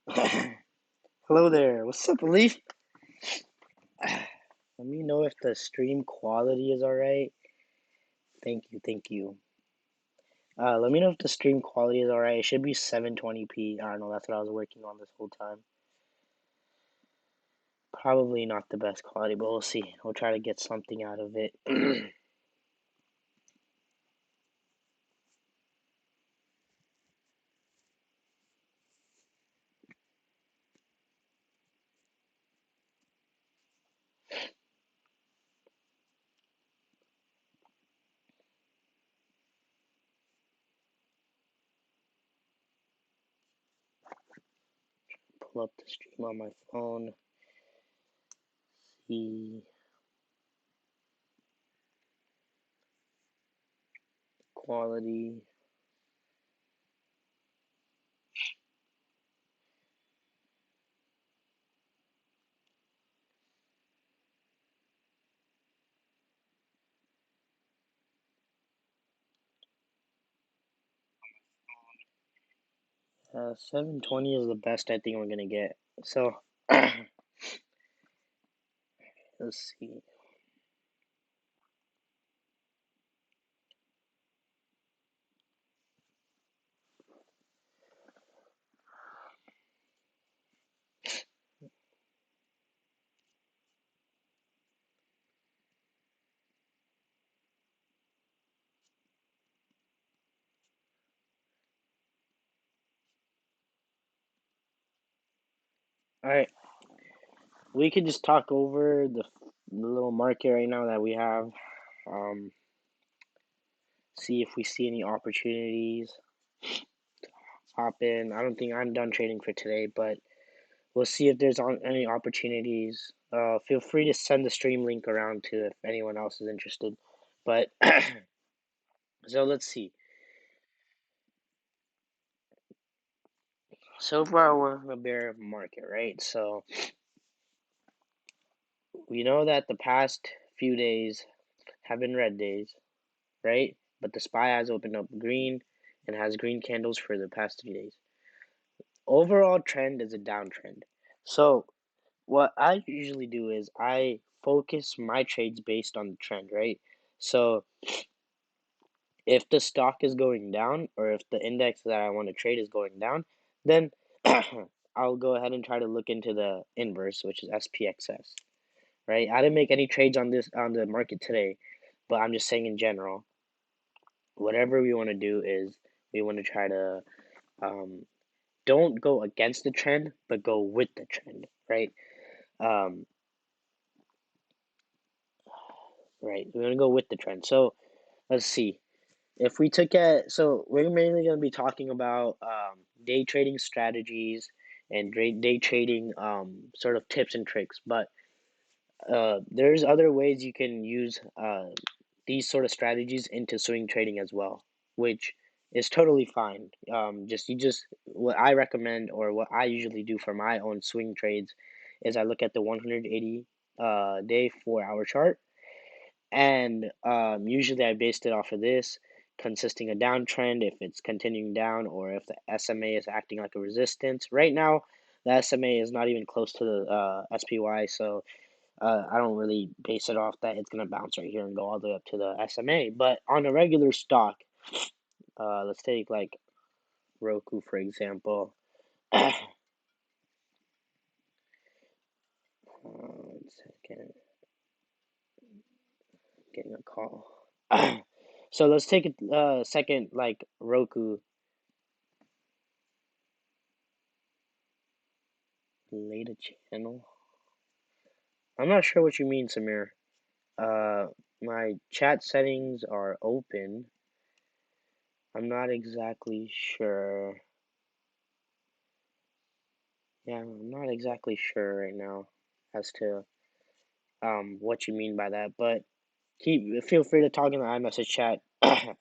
Hello there. What's up, Leaf? Let me know if the stream quality is alright. Thank you, thank you. Let me know if the stream quality is alright. It should be 720p. I don't know, that's what I was working on this whole time. Probably not the best quality, but we'll see. We'll try to get something out of it. Pull up the stream on my phone. See quality. 720 is the best I think we're gonna get. So, let's see. Alright, we could just talk over the little market right now that we have. See if we see any opportunities. Hop in. I don't think I'm done trading for today, but we'll see if there's any opportunities. Feel free to send the stream link around too if anyone else is interested. But so let's see. So far we're in a bear market, right? So we know that the past few days have been red days, right? But the SPY has opened up green and has green candles for the past 3 days. Overall trend is a downtrend. So what I usually do is I focus my trades based on the trend, right? So if the stock is going down or if the index that I want to trade is going down, then I'll go ahead and try to look into the inverse, which is SPXS, right? I didn't make any trades on the market today, but I'm just saying in general, whatever we want to do is we want to try to don't go against the trend, but go with the trend, right? Um, right. We're gonna go with the trend. So let's see. If we took it, so we're mainly going to be talking about day trading strategies and day trading sort of tips and tricks. But there's other ways you can use these sort of strategies into swing trading as well, which is totally fine. Just what I recommend or what I usually do for my own swing trades is I look at the 180 day 4 hour chart, and usually I based it off of this consisting a downtrend if it's continuing down or if the SMA is acting like a resistance. Right now, the SMA is not even close to the SPY, so I don't really base it off that it's gonna bounce right here and go all the way up to the SMA. But on a regular stock, let's take like Roku for example. One second, getting a call. So let's take a second, like Roku. Delete a channel. I'm not sure what you mean, Samir. My chat settings are open. I'm not exactly sure. Yeah, I'm not exactly sure right now as to what you mean by that, but feel free to talk in the iMessage chat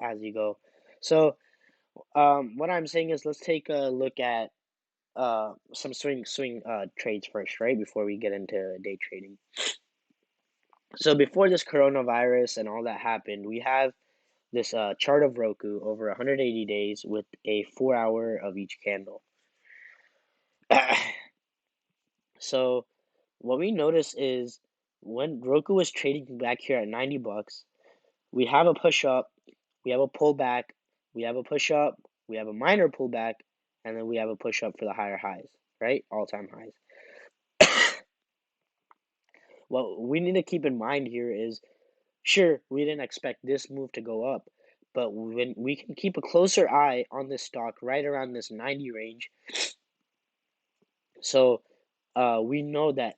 as you go. So what I'm saying is let's take a look at some swing trades first, right? Before we get into day trading. So before this coronavirus and all that happened, we have this chart of Roku over 180 days with a 4 hour of each candle. So what we notice is when Roku is trading back here at 90 bucks, we have a push up, we have a pullback, we have a push up, we have a minor pullback, and then we have a push up for the higher highs, right? All-time highs. What we need to keep in mind here is, sure, we didn't expect this move to go up, but when we can keep a closer eye on this stock right around this 90 range, so we know that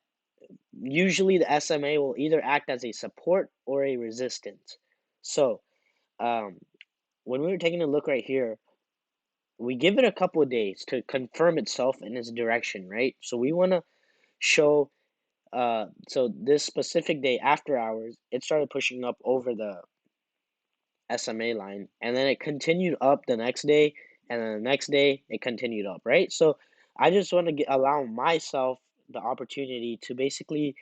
usually the SMA will either act as a support or a resistance. So um, when we were taking a look right here, we give it a couple of days to confirm itself in its direction, right? So we want to show, so this specific day after hours, it started pushing up over the SMA line, and then it continued up the next day, and then the next day it continued up, right? So I just want to allow myself the opportunity to basically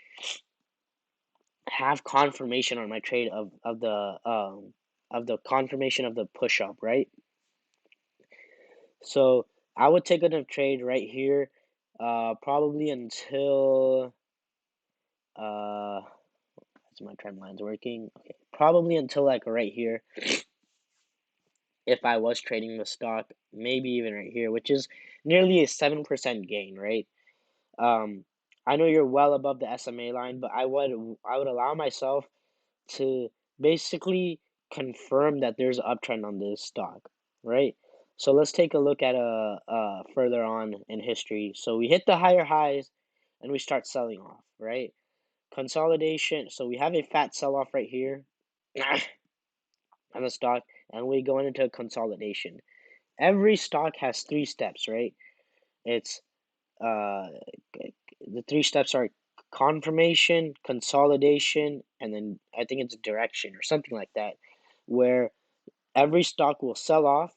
have confirmation on my trade of the confirmation of the push up, right? So I would take a trade right here, probably until that's my trend lines working. Okay, probably until like right here, if I was trading the stock, maybe even right here, which is nearly a 7% gain, right? Um, I know you're well above the SMA line, but I would allow myself to basically confirm that there's an uptrend on this stock, right? So let's take a look at further on in history. So we hit the higher highs and we start selling off, right? Consolidation. So we have a fat sell off right here on the stock, and we go into consolidation. Every stock has three steps, right? It's uh, the three steps are confirmation, consolidation, and then I think it's direction or something like that, where every stock will sell off,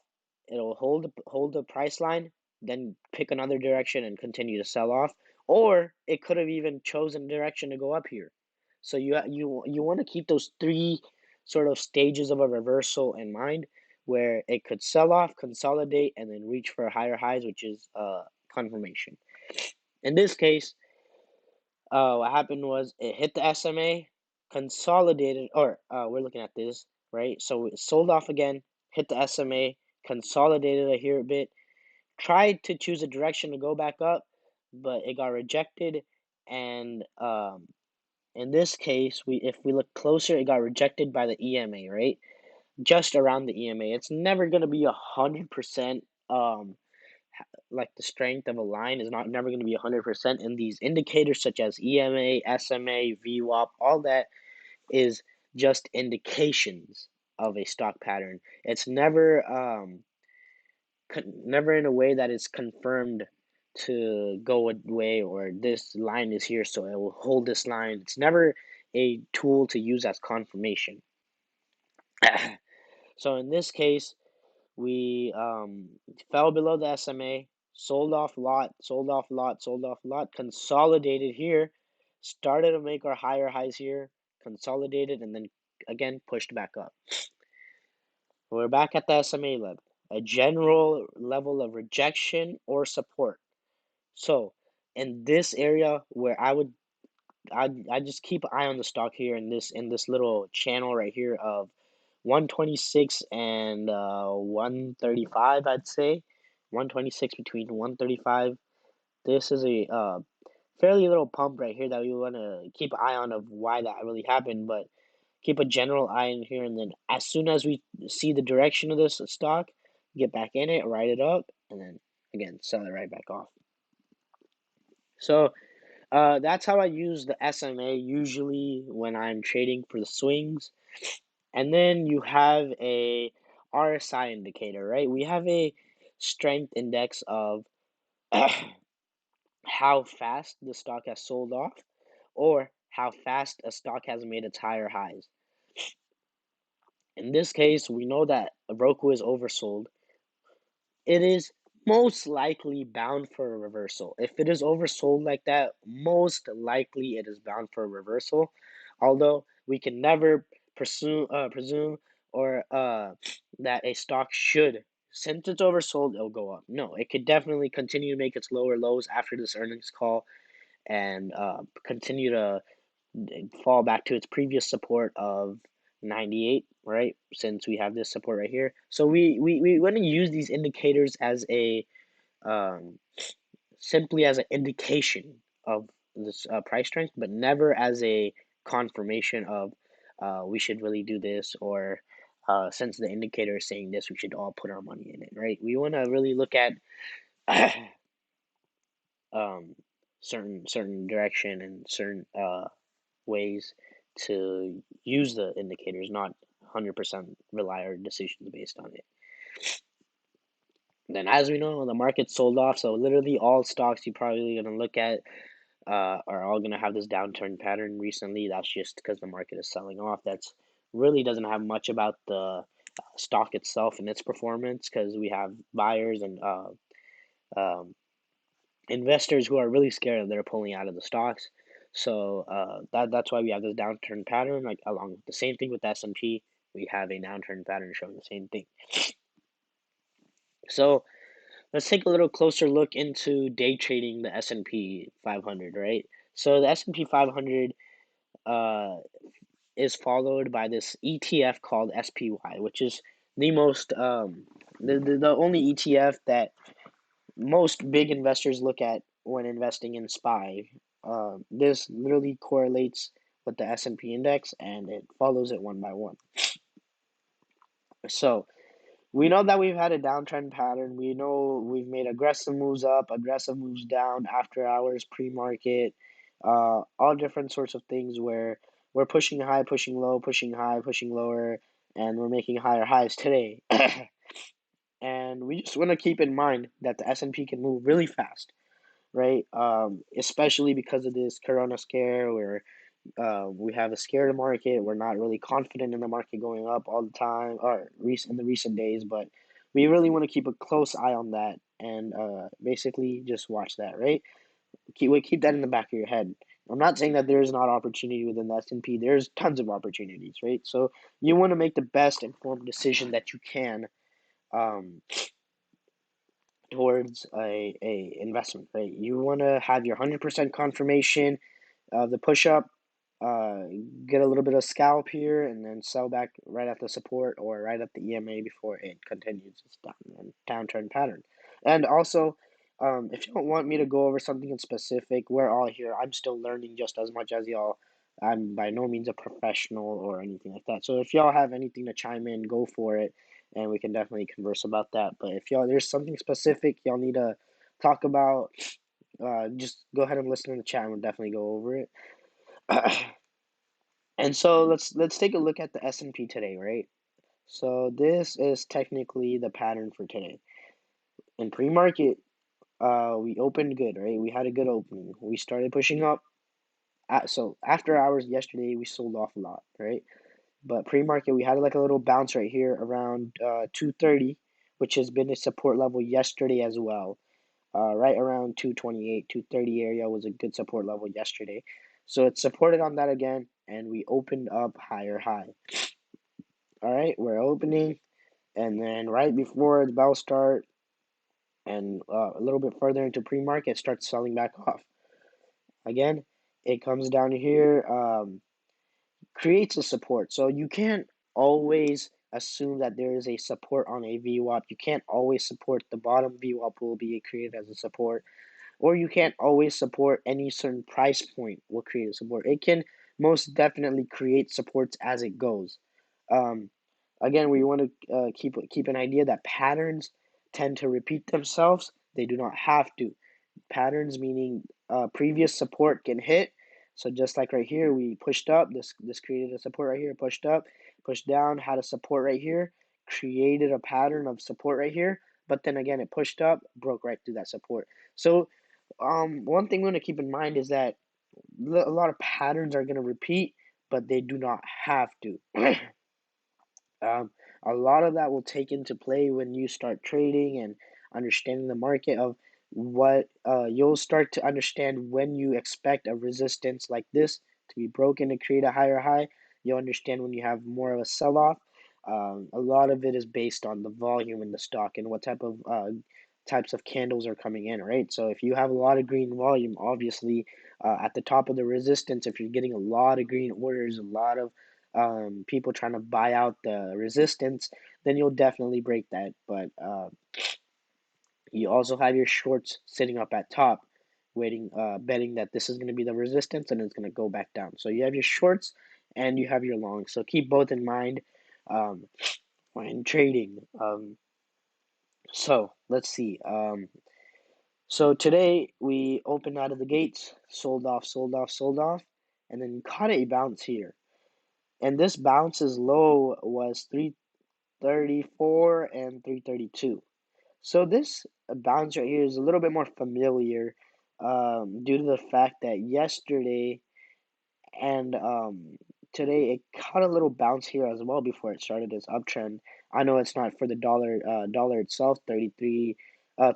it'll hold the price line, then pick another direction and continue to sell off, or it could have even chosen a direction to go up here. So you want to keep those three sort of stages of a reversal in mind, where it could sell off, consolidate, and then reach for higher highs, which is confirmation. In this case, what happened was it hit the SMA, consolidated, or we're looking at this, right? So it sold off again, hit the SMA, consolidated it here a bit, tried to choose a direction to go back up, but it got rejected. And in this case, if we look closer, it got rejected by the EMA, right? Just around the EMA. It's never gonna be 100%. Like the strength of a line is not never going to be 100%, and these indicators such as EMA, SMA, VWAP, all that is just indications of a stock pattern. It's never in a way that is confirmed to go away, or this line is here so it will hold this line. It's never a tool to use as confirmation. So in this case, we fell below the SMA, sold off lot, sold off lot, sold off lot, consolidated here, started to make our higher highs here, consolidated, and then again pushed back up. We're back at the SMA level, a general level of rejection or support. So in this area where I just keep an eye on the stock here in this little channel right here of 126 and 135, I'd say 126 between 135. This is a fairly little pump right here that we want to keep an eye on of why that really happened, but keep a general eye in here, and then as soon as we see the direction of this stock, get back in it, write it up, and then again sell it right back off. So that's how I use the SMA usually when I'm trading for the swings. And then you have a RSI indicator, right? We have a strength index of how fast the stock has sold off or how fast a stock has made its higher highs. In this case, we know that Roku is oversold. It is most likely bound for a reversal. If it is oversold like that, most likely it is bound for a reversal. Although we can never presume or that a stock should since it's oversold, it'll go up. No, it could definitely continue to make its lower lows after this earnings call and continue to fall back to its previous support of 98, right? Since we have this support right here. So we want to use these indicators as a um, simply as an indication of this price strength, but never as a confirmation of we should really do this, or since the indicator is saying this, we should all put our money in it, right? We want to really look at um, certain direction and certain ways to use the indicators, not 100% rely our decisions based on it. Then, as we know, the market sold off, so literally all stocks you're probably gonna look at are all gonna have this downturn pattern recently. That's just because the market is selling off. That's really doesn't have much about the stock itself and its performance, because we have buyers and um, investors who are really scared that they're pulling out of the stocks. So that's why we have this downturn pattern. Like along with the same thing with the S&P, we have a downturn pattern showing the same thing. So let's take a little closer look into day trading the S&P 500, right? So the S&P 500 uh, is followed by this ETF called SPY, which is the most the only ETF that most big investors look at when investing in SPY. This literally correlates with the S&P index, and it follows it one by one. So we know that we've had a downtrend pattern. We know we've made aggressive moves up, aggressive moves down, after hours, pre-market, all different sorts of things where we're pushing high, pushing low, pushing high, pushing lower, and we're making higher highs today. And we just want to keep in mind that the S&P can move really fast, right? Especially because of this Corona scare, where we have a scared market. We're not really confident in the market going up all the time, or in the recent days, but we really want to keep a close eye on that and basically just watch that, right? Keep that in the back of your head. I'm not saying that there is not opportunity within the S&P. There's tons of opportunities, right? So you want to make the best informed decision that you can um, towards a investment, right? You want to have your 100% confirmation of the push up, uh, get a little bit of scalp here, and then sell back right at the support or right at the EMA before it continues its downtrend pattern. And also, if you don't want me to go over something in specific, we're all here. I'm still learning just as much as y'all. I'm by no means a professional or anything like that. So if y'all have anything to chime in, go for it, and we can definitely converse about that. But if y'all there's something specific y'all need to talk about, just go ahead and listen in the chat, and we'll definitely go over it. And so let's take a look at the S&P today, right? So this is technically the pattern for today. In pre-market, we opened good, right? We had a good opening. We started pushing up. So after hours yesterday, we sold off a lot, right? But pre-market, we had like a little bounce right here around 230, which has been a support level yesterday as well. Right around 228, 230 area was a good support level yesterday. So it supported on that again, and we opened up higher high. All right, we're opening, and then right before the bell start and a little bit further into pre-market, starts selling back off. Again, it comes down here, creates a support. So you can't always assume that there is a support on a VWAP. You can't always support the bottom VWAP will be created as a support, or you can't always support any certain price point will create a support. It can most definitely create supports as it goes. Um, Again, we want to keep an idea that patterns tend to repeat themselves. They do not have to. Patterns meaning previous support can hit. So just like right here, we pushed up. This created a support right here. Pushed up, pushed down, had a support right here. Created a pattern of support right here. But then again, it pushed up, broke right through that support. So one thing we want to keep in mind is that a lot of patterns are going to repeat, but they do not have to. Um, a lot of that will take into play when you start trading and understanding the market of what you'll start to understand when you expect a resistance like this to be broken to create a higher high. You'll understand when you have more of a sell-off. A lot of it is based on the volume in the stock and what types of candles are coming in, right? So if you have a lot of green volume, obviously at the top of the resistance, if you're getting a lot of green orders, a lot of people trying to buy out the resistance, then you'll definitely break that. But you also have your shorts sitting up at top, waiting, betting that this is going to be the resistance and it's going to go back down. So you have your shorts and you have your longs. So keep both in mind um, when trading. So let's see. So today we opened out of the gates, sold off, sold off, sold off, and then caught a bounce here. And this bounce's low was 334 and 332. So this bounce right here is a little bit more familiar due to the fact that yesterday and today it caught a little bounce here as well before it started its uptrend. I know it's not for the dollar itself, 33,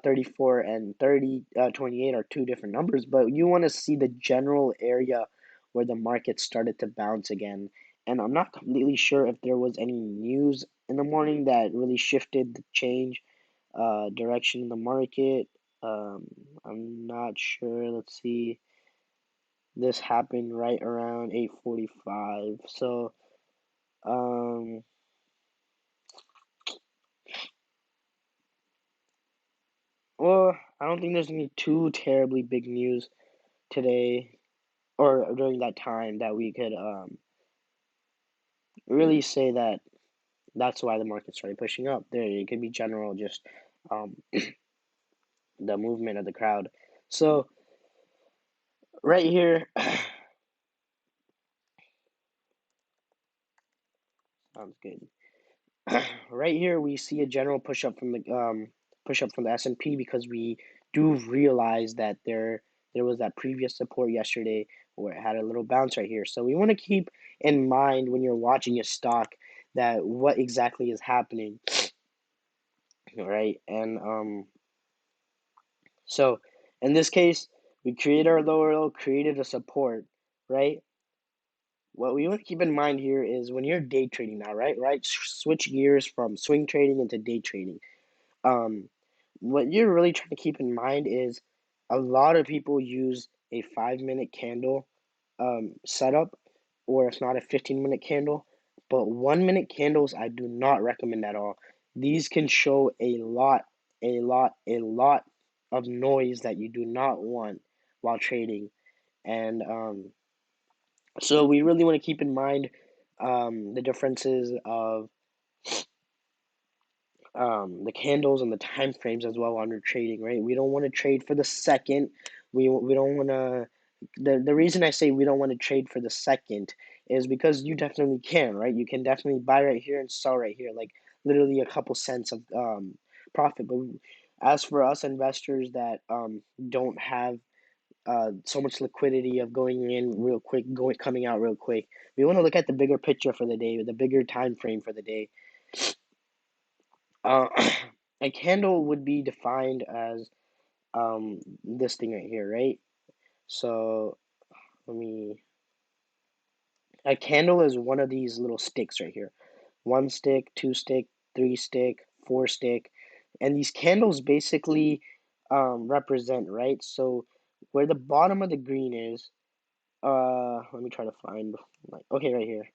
34 and 30, 28 are two different numbers, but you want to see the general area where the market started to bounce again. And I'm not completely sure if there was any news in the morning that really shifted the change direction in the market. Um, I'm not sure. Let's see. This happened right around 8:45. So, um, well, I don't think there's any too terribly big news today or during that time that we could really say that that's why the market started pushing up. There, it could be general, just um, the movement of the crowd. So, right here, sounds good. Right here we see a general push up from the S&P because we do realize that there was that previous support yesterday where it had a little bounce right here. So we want to keep in mind when you're watching a stock that what exactly is happening, right? And so in this case, we created our lower low, created a support, right? What we want to keep in mind here is when you're day trading now, right? Right? Switch gears from swing trading into day trading. Um, what you're really trying to keep in mind is a lot of people use a 5 minute candle setup, or if not a 15-minute candle. But 1 minute candles, I do not recommend at all. These can show a lot of noise that you do not want while trading. And so we really want to keep in mind the differences of the candles and the time frames as well under trading, right? We don't want to trade for the second. We don't want to. The reason I say we don't want to trade for the second is because you definitely can, right? You can definitely buy right here and sell right here, like literally a couple cents of profit. But as for us investors that don't have so much liquidity of going in real quick, going coming out real quick, we want to look at the bigger picture for the day, the bigger time frame for the day. Uh, a candle would be defined as this thing right here, right? So let me. A candle is one of these little sticks right here. One stick, two stick, three stick, four stick, and these candles basically represent, right? So where the bottom of the green is, let me try to find like okay right here.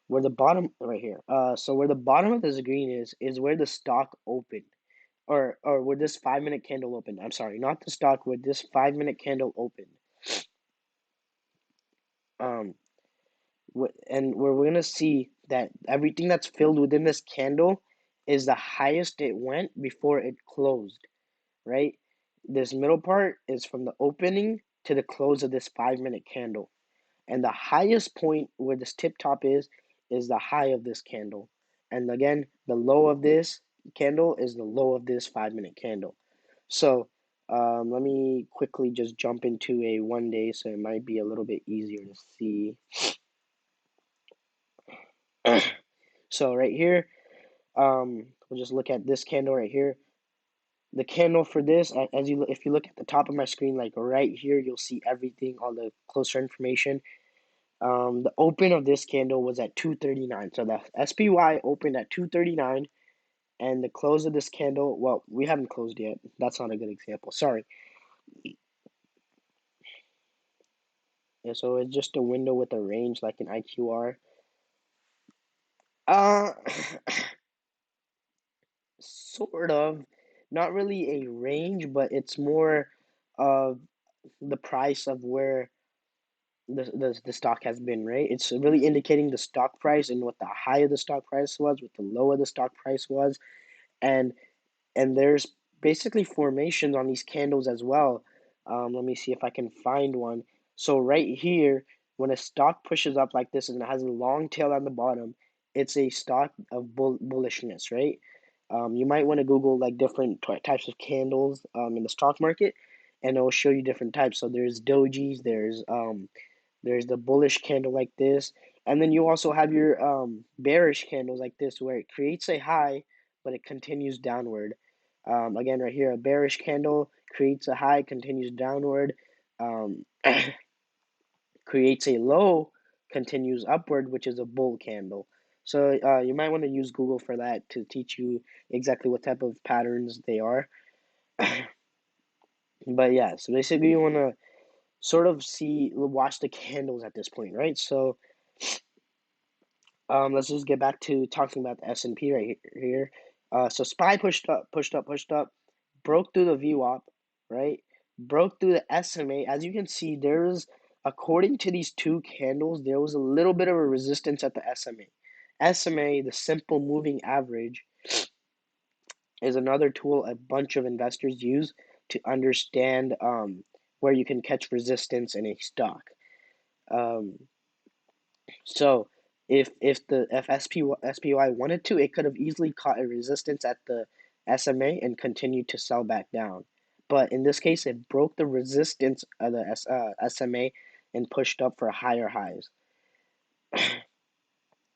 Where the bottom right here. So where the bottom of this green is where the stock opened. Or would this 5 minute candle open? I'm sorry, not the stock. Would this 5 minute candle open? Um, and we're gonna see that everything that's filled within this candle is the highest it went before it closed. Right? This middle part is from the opening to the close of this 5 minute candle, and the highest point where this tip top is the high of this candle, and again the low of this candle is the low of this 5 minute candle. So let me quickly just jump into a 1 day so it might be a little bit easier to see. So right here, we'll just look at this candle right here. The candle for this, as if you look at the top of my screen, like right here, you'll see everything, all the closer information. The open of this candle was at 239. So the SPY opened at 239, and the close of this candle, well, we haven't closed yet. That's not a good example. Sorry. Yeah, so it's just a window with a range like an IQR. Uh, sort of. Not really a range, but it's more of the price of where the stock has been, right? It's really indicating the stock price and what the high of the stock price was, what the low of the stock price was, and there's basically formations on these candles as well. Let me see if I can find one. So right here, when a stock pushes up like this and it has a long tail on the bottom, it's a stock of bullishness, right? You might want to Google like different types of candles in the stock market, and it will show you different types. So there's dojis, there's the bullish candle like this, and then you also have your bearish candles like this, where it creates a high, but it continues downward. Again, right here, a bearish candle creates a high, continues downward, um, creates a low, continues upward, which is a bull candle. So you might want to use Google for that to teach you exactly what type of patterns they are. But yeah, so basically you want to sort of watch the candles at this point, right? So let's just get back to talking about the S&P right here. So SPY pushed up, pushed up, pushed up, broke through the VWAP, right? Broke through the SMA. As you can see, according to these two candles, there was a little bit of a resistance at the SMA. SMA, the simple moving average, is another tool a bunch of investors use to understand where you can catch resistance in a stock. Um, So if SPY wanted to, it could have easily caught a resistance at the SMA and continued to sell back down. But in this case, it broke the resistance of the SMA and pushed up for higher highs.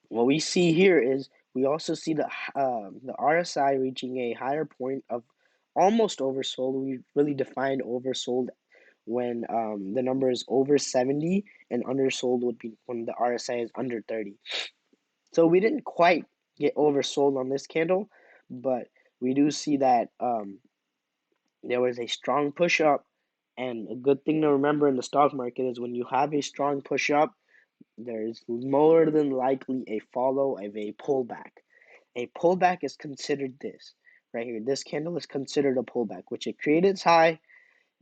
What we see here is we also see the RSI reaching a higher point of almost oversold. We really defined oversold when the number is over 70, and undersold would be when the RSI is under 30. So we didn't quite get oversold on this candle, but we do see that there was a strong push up. And a good thing to remember in the stock market is when you have a strong push up, there's more than likely a follow of a pullback. A pullback is considered this right here. This candle is considered a pullback, which it created its high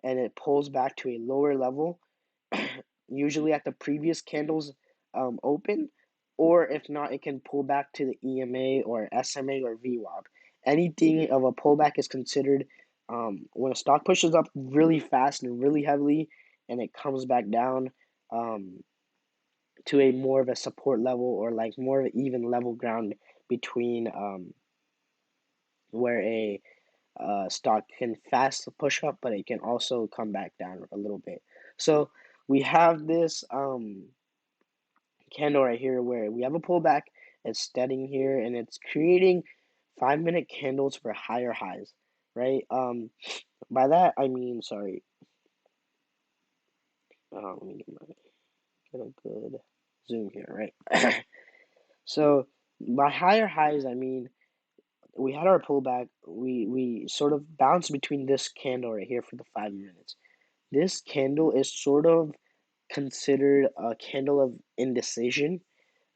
and it pulls back to a lower level, usually at the previous candle's open, or if not, it can pull back to the EMA or SMA or VWAP. Anything of a pullback is considered when a stock pushes up really fast and really heavily, and it comes back down um, to a more of a support level, or like more of an even level ground between where a stock can fast push up, but it can also come back down a little bit. So we have this candle right here where we have a pullback. It's steadying here, and it's creating 5-minute candles for higher highs, right? By that I mean, sorry. Let me get a good zoom here, right? So by higher highs, I mean we had our pullback. We sort of bounced between this candle right here for the 5 minutes. This candle is sort of considered a candle of indecision.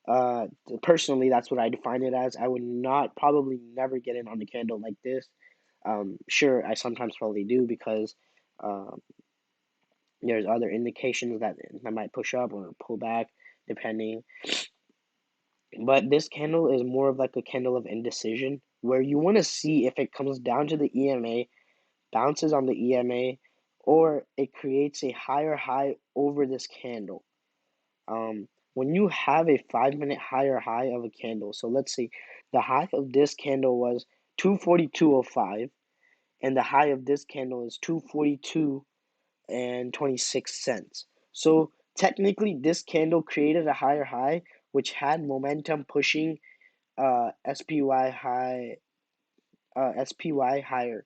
Uh, Personally, that's what I define it as. I would not probably never get in on a candle like this. Sure, I sometimes probably do because um, there's other indications that might push up or pull back, depending. But this candle is more of like a candle of indecision, where you want to see if it comes down to the EMA, bounces on the EMA, or it creates a higher high over this candle. When you have a 5-minute higher high of a candle, so let's see, the high of this candle was 242.05, and the high of this candle is 242 and 26 cents. So technically, this candle created a higher high, which had momentum pushing SPY higher.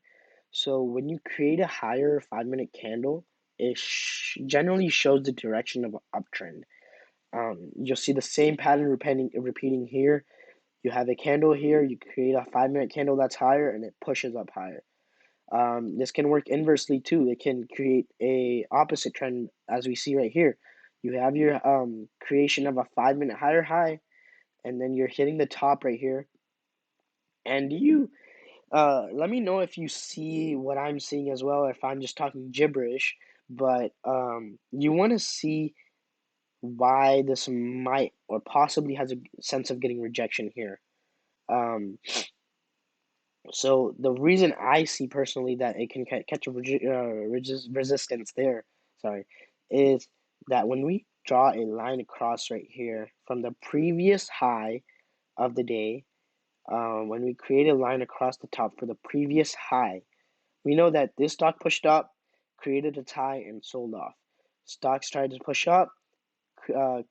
So when you create a higher 5-minute candle, it generally shows the direction of an uptrend. You'll see the same pattern repeating here. You have a candle here, you create a 5-minute candle that's higher, and it pushes up higher. This can work inversely too. It can create a opposite trend as we see right here. You have your creation of a 5-minute higher high, and then you're hitting the top right here. And you let me know if you see what I'm seeing as well, or if I'm just talking gibberish. But you want to see why this might or possibly has a sense of getting rejection here. Um, so the reason I see personally that it can catch a resistance there, sorry, is that when we draw a line across right here from the previous high of the day, when we create a line across the top for the previous high, we know that this stock pushed up, created its high, and sold off. Stocks tried to push up, uh,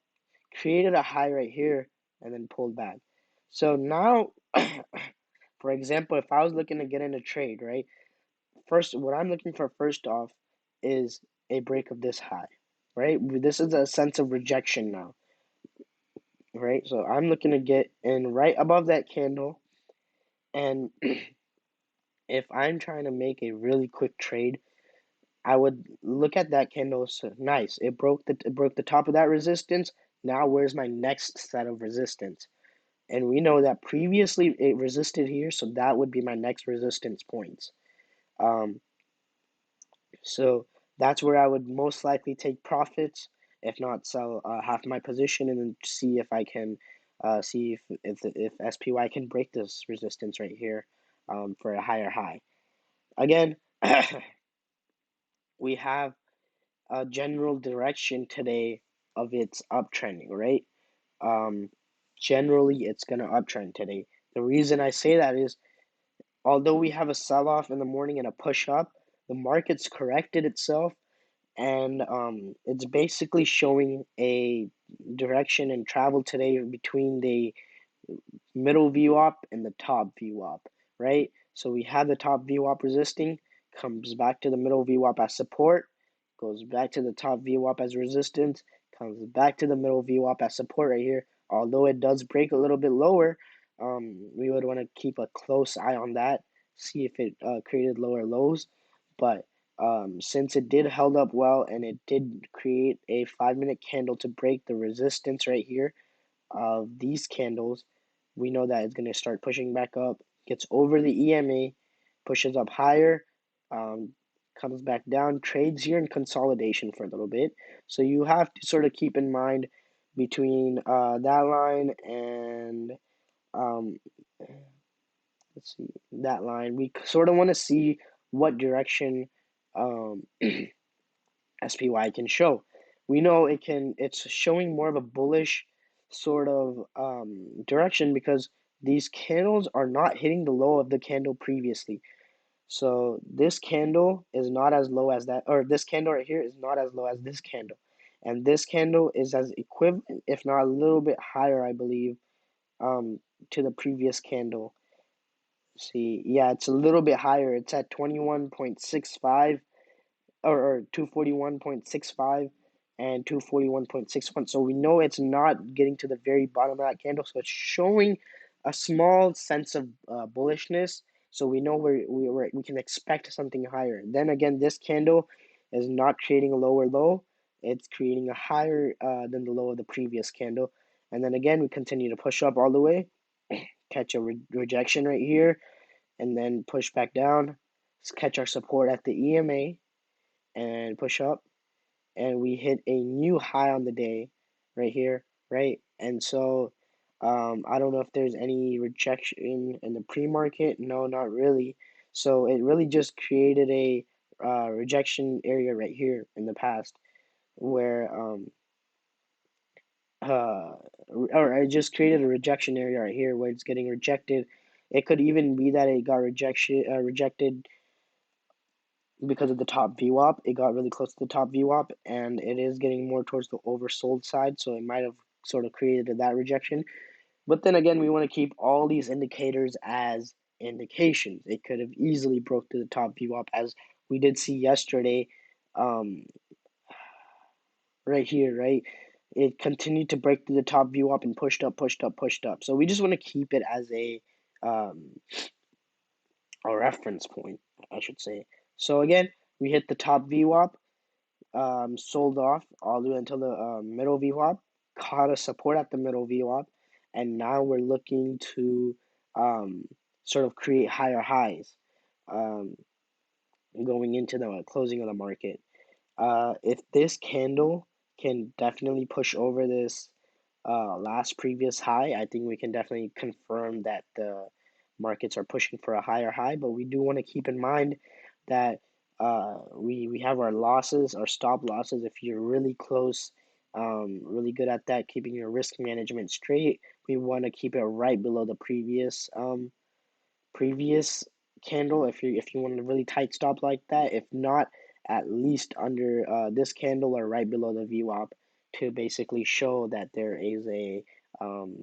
created a high right here, and then pulled back. So now, for example, if I was looking to get in a trade, right? First, what I'm looking for first off is a break of this high, right? This is a sense of rejection now, right? So I'm looking to get in right above that candle, and if I'm trying to make a really quick trade, I would look at that candle. So nice, it broke the top of that resistance. Now where's my next set of resistance? And we know that previously it resisted here, so that would be my next resistance points. Um, so that's where I would most likely take profits, if not sell half my position, and then see if I can see if SPY can break this resistance right here for a higher high. Again, we have a general direction today of its uptrending, right? Um, Generally, it's going to uptrend today. The reason I say that is, although we have a sell-off in the morning and a push up, the market's corrected itself, and it's basically showing a direction and travel today between the middle VWAP and the top VWAP, right? So we have the top VWAP resisting, comes back to the middle VWAP as support, goes back to the top VWAP as resistance, comes back to the middle VWAP as support right here. Although it does break a little bit lower, we would want to keep a close eye on that, see if it created lower lows. But since it did held up well and it did create a 5-minute candle to break the resistance right here of these candles, we know that it's going to start pushing back up, gets over the EMA, pushes up higher, um, comes back down, trades here in consolidation for a little bit. So you have to sort of keep in mind between that line and um, let's see, that line. We sort of want to see what direction um, SPY can show. We know it's showing more of a bullish sort of direction because these candles are not hitting the low of the candle previously. So this candle is not as low as that, or this candle right here is not as low as this candle. And this candle is as equivalent, if not a little bit higher, I believe, to the previous candle. See, yeah, it's a little bit higher. It's at 21.65 or 241.65 and 241.61. So we know it's not getting to the very bottom of that candle. So it's showing a small sense of bullishness. So we know we can expect something higher. Then again, this candle is not creating a lower low. It's creating a higher than the low of the previous candle. And then again, we continue to push up all the way, catch a rejection right here, and then push back down, catch our support at the EMA, and push up, and we hit a new high on the day right here, right? And so I don't know if there's any rejection in the pre-market. No, not really. So it really just created a rejection area right here in the past where or it just created a rejection area right here where it's getting rejected. It could even be that it got rejected because of the top VWAP. It got really close to the top VWAP, and it is getting more towards the oversold side, so it might have sort of created that rejection. But then again, we want to keep all these indicators as indications. It could have easily broke to the top VWAP, as we did see yesterday, um, right here, right? it continued to break through the top view up and pushed up, pushed up, pushed up. So we just want to keep it as um, a reference point, I should say. So again, we hit the top VWAP, sold off all the way until the middle VWAP, caught a support at the middle VWAP, and now we're looking to um, sort of create higher highs um, going into the closing of the market. If this candle can definitely push over this last previous high, I think we can definitely confirm that the markets are pushing for a higher high. But we do want to keep in mind that we have our losses, our stop losses. If you're really close, really good at that, keeping your risk management straight, we want to keep it right below the previous candle if you want a really tight stop like that. If not, at least under this candle or right below the VWAP to basically show that there is a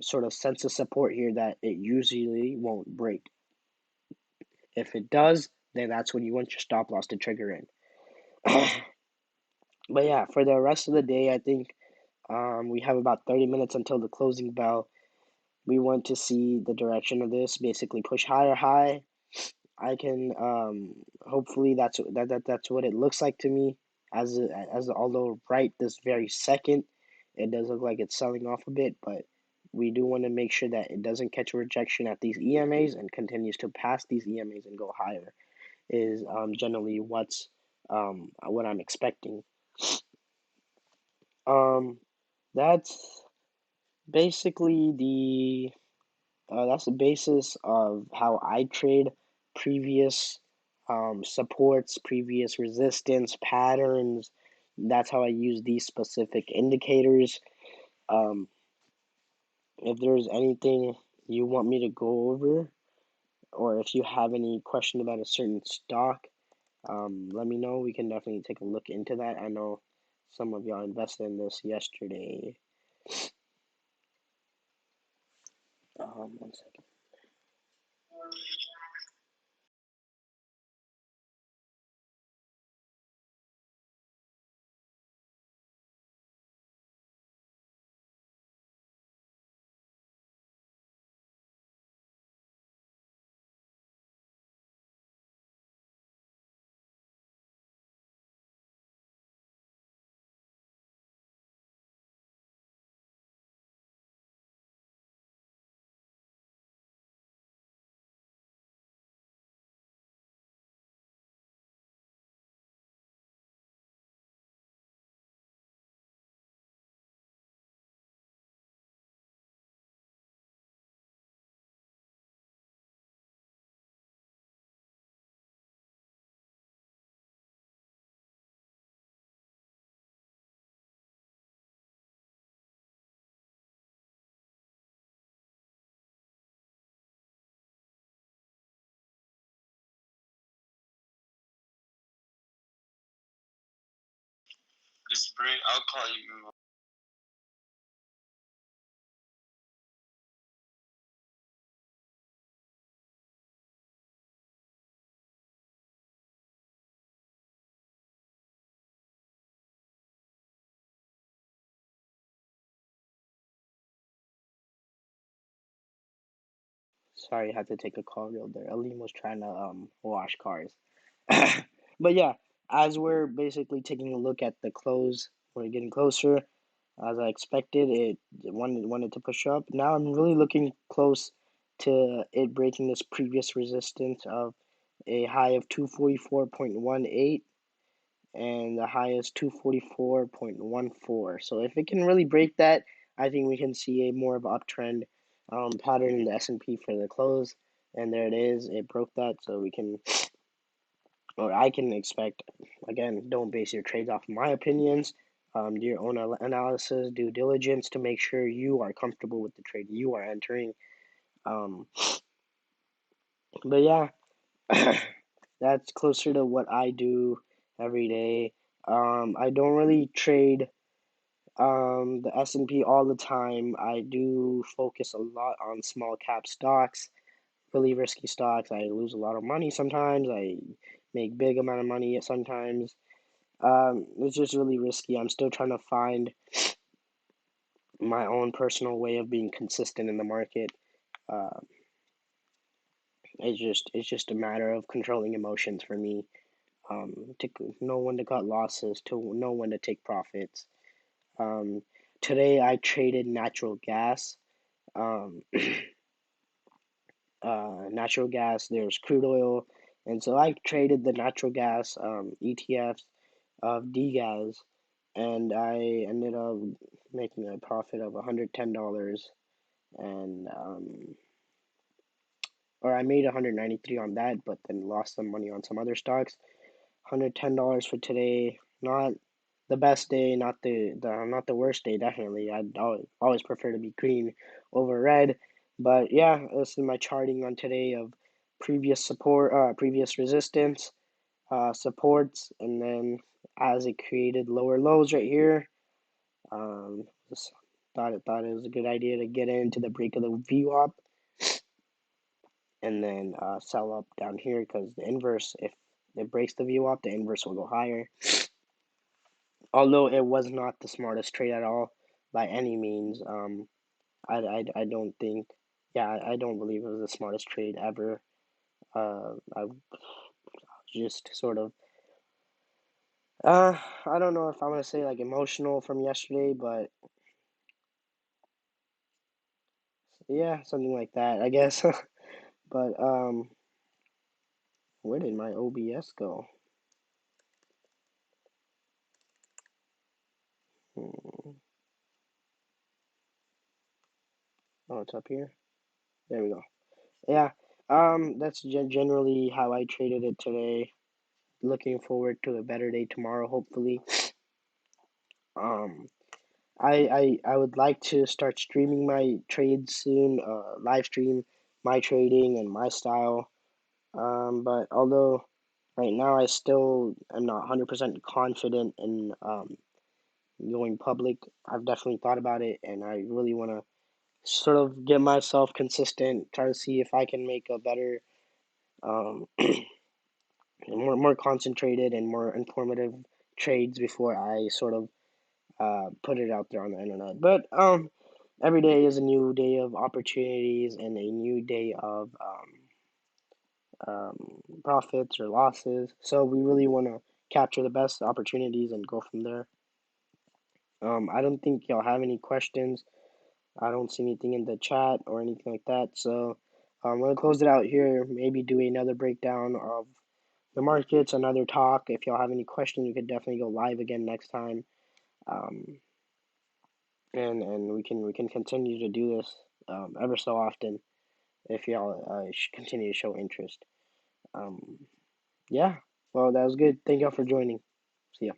sort of sense of support here that it usually won't break. If it does, then that's when you want your stop loss to trigger in. But yeah, for the rest of the day, I think we have about 30 minutes until the closing bell. We want to see the direction of this basically push higher high. I can hopefully that's what it looks like to me as although right this very second it does look like it's selling off a bit, but we do want to make sure that it doesn't catch a rejection at these EMAs and continues to pass these EMAs and go higher is generally what I'm expecting. Um, that's basically that's the basis of how I trade previous supports, previous resistance patterns. That's how I use these specific indicators. Um, if there's anything you want me to go over, or if you have any question about a certain stock, let me know. We can definitely take a look into that. I know some of y'all invested in this yesterday. 1 second. Just bring. I'll call you. Sorry, I had to take a call real there. Aline was trying to wash cars. But yeah, as we're basically taking a look at the close, we're getting closer. As I expected, it wanted to push up. Now I'm really looking close to it breaking this previous resistance of a high of 244.18 and the high is 244.14. So if it can really break that, I think we can see a more of an uptrend pattern in the S&P for the close. And there it is. It broke that, so we can, or I can expect, again, don't base your trades off my opinions. Do your own analysis, due diligence to make sure you are comfortable with the trade you are entering. Um, but yeah, that's closer to what I do every day. I don't really trade the S&P all the time. I do focus a lot on small cap stocks, really risky stocks. I lose a lot of money sometimes. I make big amount of money sometimes. It's just really risky. I'm still trying to find my own personal way of being consistent in the market. Uh, it's just a matter of controlling emotions for me. To know when to cut losses, to know when to take profits. Um, Today I traded natural gas. Um, Natural gas. There's crude oil, and so I traded the natural gas ETFs of DGAS, and I ended up making a profit of $110, and or I made 193 on that, but then lost some money on some other stocks. $110 for today. Not the best day, not the worst day. Definitely, I'd always prefer to be green over red. But yeah, this is my charting on today of previous support, previous resistance, supports, and then as it created lower lows right here. Just thought it was a good idea to get into the break of the VWAP and then sell up down here because the inverse, if it breaks the VWAP, the inverse will go higher. Although it was not the smartest trade at all by any means. I don't think, yeah, I don't believe it was the smartest trade ever. I just sort of, I don't know if I want to say like emotional from yesterday, but yeah, something like that, I guess. But where did my OBS go? Hmm. Oh, it's up here. There we go. Yeah. That's generally how I traded it today. Looking forward to a better day tomorrow, hopefully. Um, I would like to start streaming my trades soon, live stream my trading and my style. But although right now I still am not 100% confident in going public, I've definitely thought about it and I really want to sort of get myself consistent, try to see if I can make a better, um, more concentrated and more informative trades before I sort of put it out there on the internet. But every day is a new day of opportunities and a new day of profits or losses. So we really want to capture the best opportunities and go from there. I don't think y'all have any questions. I don't see anything in the chat or anything like that. So I'm gonna close it out here. Maybe do another breakdown of the markets, another talk. If y'all have any questions, we could definitely go live again next time. Um, and we can continue to do this ever so often if y'all continue to show interest. Um, yeah, well, that was good. Thank y'all for joining. See ya.